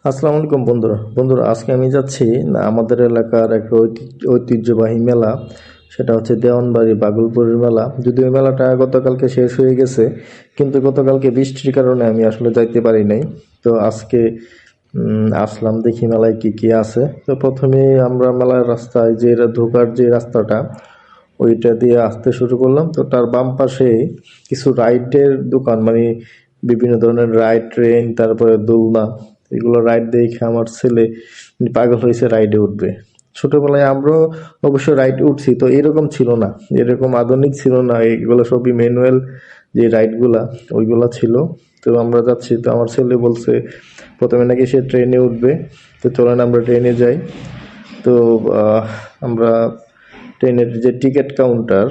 আসসালামু আলাইকুম বন্ধুরা আজকে আমি যাচ্ছি না আমাদের এলাকার একটা ঐতিহ্যবাহী মেলা। সেটা হচ্ছে দেওয়ানবাড়ি বাগলপুরের মেলা। যদিও এই মেলাটা গতকালকে শেষ হয়ে গেছে, কিন্তু গতকালকে বৃষ্টির কারণে আমি আসলে যাইতে পারি নাই। তো আজকে আসলাম, দেখি মেলায় কি কি আছে। তো প্রথমে আমরা মেলার রাস্তায় যে ঢোকার যে রাস্তাটা, ওইটা দিয়ে আসতে শুরু করলাম। তো তার বাম পাশে কিছু রাইডের দোকান, মানে বিভিন্ন ধরনের রাইড, ট্রেন, তারপরে দোলনা, এগুলো রাইড দেখে আমার ছেলে পাগল হয়েছে, রাইডে উঠবে। ছোটবেলায় আমরাও অবশ্য রাইড উঠছি, তো এরকম ছিল না, এরকম আধুনিক ছিল না, এগুলো সবই ম্যানুয়াল যে রাইডগুলা, ওইগুলা ছিল। তো আমরা যাচ্ছি, তো আমার ছেলে বলছে প্রথমে নাকি সে ট্রেনে উঠবে। তো চলেন আমরা ট্রেনে যাই। তো আমরা ট্রেনের যে টিকিট কাউন্টার,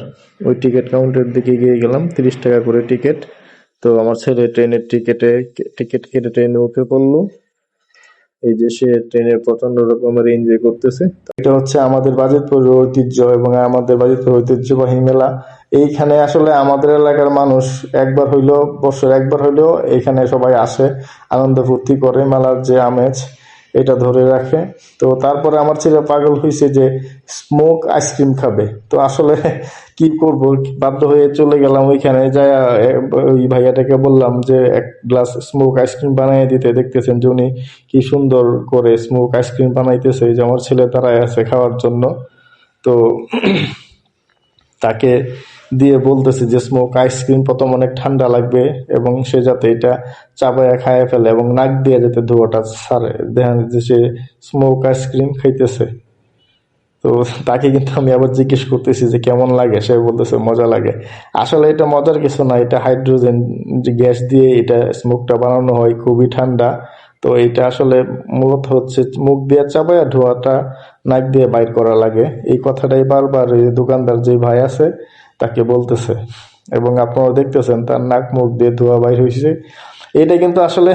ওই টিকিট কাউন্টারের দিকে গিয়ে গেলাম। 30 টাকা করে টিকিট। তো আমার ছেলে ট্রেনের টিকিট কেটে ট্রেনে উঠে পড়লো। এই যে সে ট্রেনে প্রচন্ড রকমের এনজয় করতেছে। এটা হচ্ছে আমাদের বাজিতপুরের ঐতিহ্য এবং আমাদের বাজিতপুর ঐতিহ্যবাহী মেলা। এইখানে আসলে আমাদের এলাকার মানুষ বছর একবার হইলেও এখানে সবাই আসে, আনন্দ ফুর্তি করে, মেলার যে আমেজ এটা ধরে রাখে। তো তারপরে আমার ছেলে পাগল হয়েছে যে স্মোক আইসক্রিম খাবে। তো আসলে কি করব, বাধ্য হয়ে চলে গেলাম ওইখানে। যাই ওই ভাইয়াটাকে বললাম যে এক গ্লাস স্মোক আইসক্রিম বানিয়ে দিতে। দেখতেছেন যে উনি কি সুন্দর করে স্মোক আইসক্রিম বানাইতেছে, যে আমার ছেলে দাঁড়ায় আছে খাওয়ার জন্য। তো তাকে দিয়ে বলতেছে যে স্মোক আইসক্রিম প্রথম অনেক ঠান্ডা লাগবে এবং সে যাতে এটা চাবায়া খায় ফেলে এবং নাক দিয়ে যাতে ধোঁয়াটা ছাড়ে। দেখেন যে সে স্মোক আইসক্রিম খাইতেছে। তো তাকে কিন্তু আমি আবার জিজ্ঞেস করতেছি যে কেমন লাগে, সে বলতেছে মজা লাগে। আসলে এটা মজার কিছু না, এটা হাইড্রোজেন যে গ্যাস দিয়ে এটা স্মোকটা বানানো হয়, খুবই ঠান্ডা। তো এটা আসলে মূলত হচ্ছে মুখ দিয়ে চাবায় ধোঁয়াটা নাক দিয়ে বাইর করা লাগে। এই কথাটাই বারবার এই দোকানদার যে ভাই আছে তাকে বলতেছে, এবং আপনারা দেখতেছেন তার নাক মুখ দিয়ে ধোঁয়া বাইর হয়েছে। এটা কিন্তু আসলে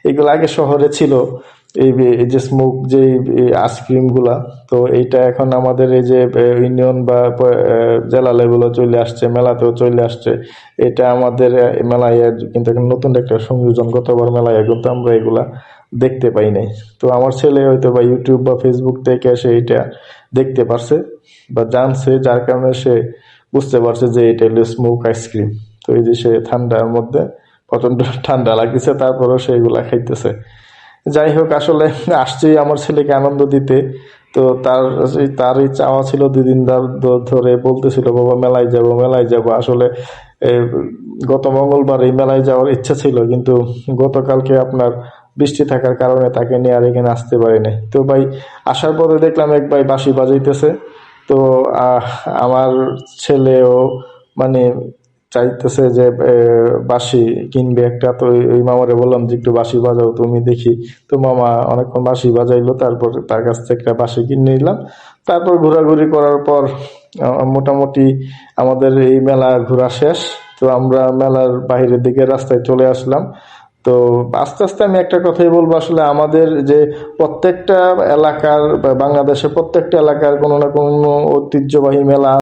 এগুলো আগে শহরে ছিল, এই যে স্মোক যে আইসক্রিম গুলা। তো এইটা এখন আমাদের এই যে ইউনিয়ন বা জেলা লেভেলে চলে আসছে, মেলাতেও চলে আসছে। এটা আমাদের মেলায় কিন্তু এখন নতুন একটা সংযোজন। গতবার মেলায় কিন্তু আমরা এগুলা দেখতে পাই নাই। তো আমার ছেলে হয়তো বা ইউটিউব বা ফেসবুক থেকে সে এটা দেখতে পারছে বা জানছে, যার কারণে সে বুঝতে পারছে যে এটা হলো স্মোক আইসক্রিম। তো এই যে সে ঠান্ডার মধ্যে, প্রচন্ড ঠান্ডা লাগতেছে, তারপরেও সে এগুলা খাইতেছে। যাই হোক, আসলে আসছি আমার ছেলেকে আনন্দ দিতে। তো তারই চাওয়া ছিল, 2 দিন ধরে বলতেছিল বাবা মেলায় যাব মেলায় যাব। আসলে এ, গত মঙ্গলবার এই মেলায় যাওয়ার ইচ্ছা ছিল, কিন্তু গতকালকে আপনার বৃষ্টি থাকার কারণে তাকে নিয়ে আর এখানে আসতে পারিনি। তো ভাই আসার পরে দেখলাম এক ভাই বাঁশি বাজাইতেছে। তো আহ, আমার ছেলেও মানে চাইতেছে যে বাঁশি কিনবে একটা। তো ওই মামারে বললাম যে একটু বাঁশি বাজাও তুমি দেখি। তো মামা অনেকক্ষণ বাঁশি বাজাইলো, তারপর তার কাছ থেকে একটা বাঁশি কিনে নিলাম। তারপর ঘোরাঘুরি করার পর মোটামুটি আমাদের এই মেলা ঘোরা শেষ। তো আমরা মেলার বাইরের দিকে রাস্তায় চলে আসলাম। তো আস্তে আস্তে আমি একটা কথাই বলবো, আসলে আমাদের যে প্রত্যেকটা এলাকার বা বাংলাদেশের প্রত্যেকটা এলাকার কোনো না কোনো ঐতিহ্যবাহী মেলা